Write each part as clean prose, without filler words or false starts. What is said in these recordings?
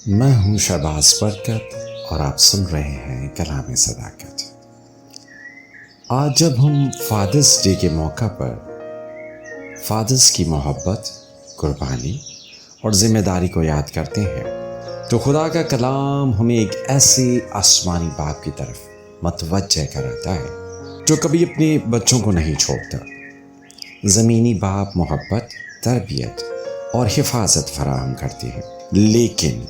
میں ہوں شہباز برکت اور آپ سن رہے ہیں کلام صداقت۔ آج جب ہم فادرس ڈے کے موقع پر فادرس کی محبت، قربانی اور ذمہ داری کو یاد کرتے ہیں تو خدا کا کلام ہمیں ایک ایسے آسمانی باپ کی طرف متوجہ کراتا ہے جو کبھی اپنے بچوں کو نہیں چھوڑتا۔ زمینی باپ محبت، تربیت اور حفاظت فراہم کرتے ہیں، لیکن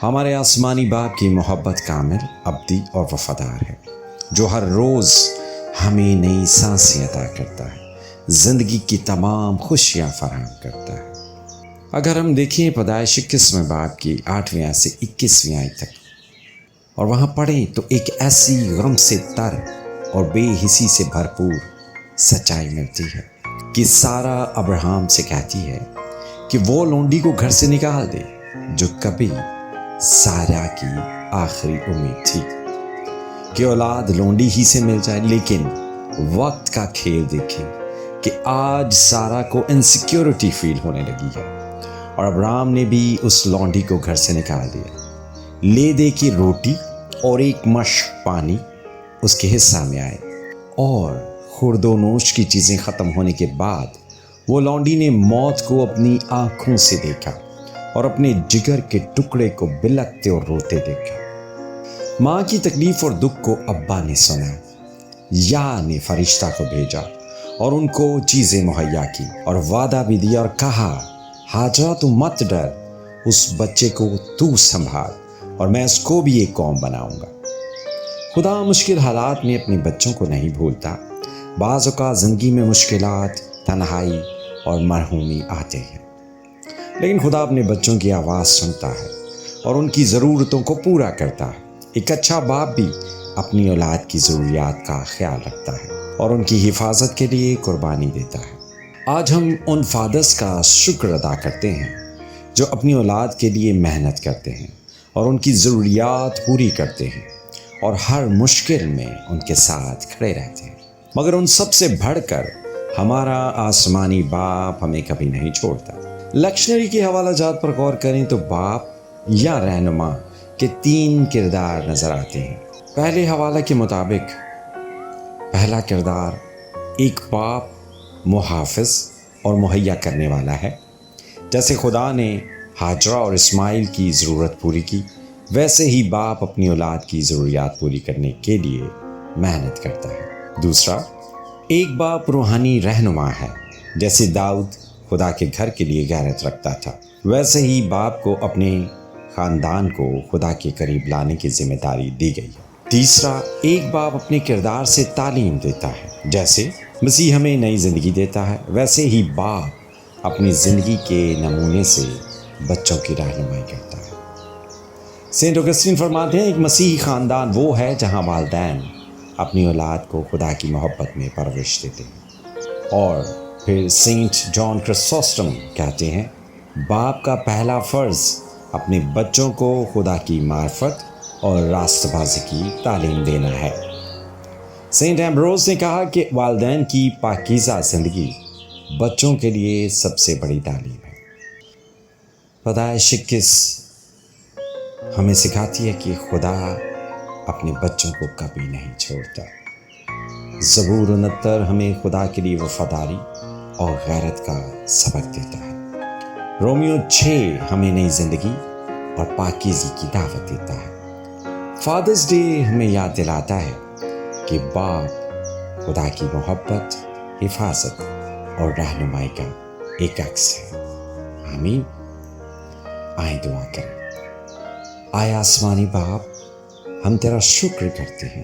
ہمارے آسمانی باپ کی محبت کامل، ابدی اور وفادار ہے، جو ہر روز ہمیں نئی سانسیں عطا کرتا ہے، زندگی کی تمام خوشیاں فراہم کرتا ہے۔ اگر ہم دیکھیں پیدائش 21 باب کی 8ویں آیت سے 21ویں آیت تک اور وہاں پڑھیں تو ایک ایسی غم سے تر اور بے حسی سے بھرپور سچائی ملتی ہے کہ سارہ ابراہیم سے کہتی ہے کہ وہ لونڈی کو گھر سے نکال دے جو کبھی سارہ کی آخری امید تھی کہ اولاد لونڈی ہی سے مل جائے، لیکن وقت کا کھیل دیکھیں کہ آج سارہ کو انسیکیورٹی فیل ہونے لگی ہے اور ابراہیم نے بھی اس لونڈی کو گھر سے نکال دیا۔ لے دے کی روٹی اور ایک مشک پانی اس کے حصہ میں آئے، اور خورد و نوش کی چیزیں ختم ہونے کے بعد وہ لونڈی نے موت کو اپنی آنکھوں سے دیکھا اور اپنے جگر کے ٹکڑے کو بلکتے اور روتے دیکھا۔ ماں کی تکلیف اور دکھ کو ابا نے سنا، یا نے فرشتہ کو بھیجا اور ان کو چیزیں مہیا کی اور وعدہ بھی دیا اور کہا، ہاجرہ تو مت ڈر، اس بچے کو تو سنبھال اور میں اس کو بھی ایک قوم بناؤں گا۔ خدا مشکل حالات میں اپنے بچوں کو نہیں بھولتا۔ بعض اوقات زندگی میں مشکلات، تنہائی اور مرحومی آتے ہیں، لیکن خدا اپنے بچوں کی آواز سنتا ہے اور ان کی ضرورتوں کو پورا کرتا ہے۔ ایک اچھا باپ بھی اپنی اولاد کی ضروریات کا خیال رکھتا ہے اور ان کی حفاظت کے لیے قربانی دیتا ہے۔ آج ہم ان فادرس کا شکر ادا کرتے ہیں جو اپنی اولاد کے لیے محنت کرتے ہیں اور ان کی ضروریات پوری کرتے ہیں اور ہر مشکل میں ان کے ساتھ کھڑے رہتے ہیں۔ مگر ان سب سے بڑھ کر ہمارا آسمانی باپ ہمیں کبھی نہیں چھوڑتا۔ لکشنری کے حوالہ جات پر غور کریں تو باپ یا رہنما کے 3 کردار نظر آتے ہیں۔ پہلے حوالہ کے مطابق پہلا کردار ایک باپ محافظ اور مہیا کرنے والا ہے۔ جیسے خدا نے ہاجرہ اور اسماعیل کی ضرورت پوری کی، ویسے ہی باپ اپنی اولاد کی ضروریات پوری کرنے کے لیے محنت کرتا ہے۔ دوسرا، ایک باپ روحانی رہنما ہے۔ جیسے داؤد خدا کے گھر کے لیے غیرت رکھتا تھا، ویسے ہی باپ کو اپنے خاندان کو خدا کے قریب لانے کی ذمہ داری دی گئی ہے۔ تیسرا، ایک باپ اپنے کردار سے تعلیم دیتا ہے۔ جیسے مسیح ہمیں نئی زندگی دیتا ہے، ویسے ہی باپ اپنی زندگی کے نمونے سے بچوں کی رہنمائی کرتا ہے۔ سینٹ اگسٹین فرماتے ہیں، ایک مسیحی خاندان وہ ہے جہاں والدین اپنی اولاد کو خدا کی محبت میں پرورش دیتے ہیں۔ اور پھر سینٹ جان کرسوسٹم کہتے ہیں، باپ کا پہلا فرض اپنے بچوں کو خدا کی معرفت اور راست بازی کی تعلیم دینا ہے۔ سینٹ ایمبروز نے کہا کہ والدین کی پاکیزہ زندگی بچوں کے لیے سب سے بڑی تعلیم ہے۔ پیدائش 21 ہمیں سکھاتی ہے کہ خدا اپنے بچوں کو کبھی نہیں چھوڑتا۔ زبور 69 ہمیں خدا کے لیے وفاداری اور غیرت کا سبق دیتا ہے۔ رومیو 6 ہمیں نئی زندگی اور پاکیزگی کی دعوت دیتا ہے۔ فادرس ڈے ہمیں یاد دلاتا ہے کہ باپ خدا کی محبت، حفاظت اور رہنمائی کا ایک عکس ہے۔ آمین۔ آئیں دعا کریں۔ آئے آسمانی باپ، ہم تیرا شکر کرتے ہیں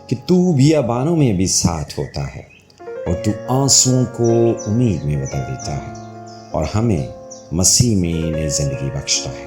کہ تو بیابانوں میں بھی ساتھ ہوتا ہے اور تو آنسوؤں کو امید میں بدل دیتا ہے اور ہمیں مسیح میں نئی زندگی بخشتا ہے۔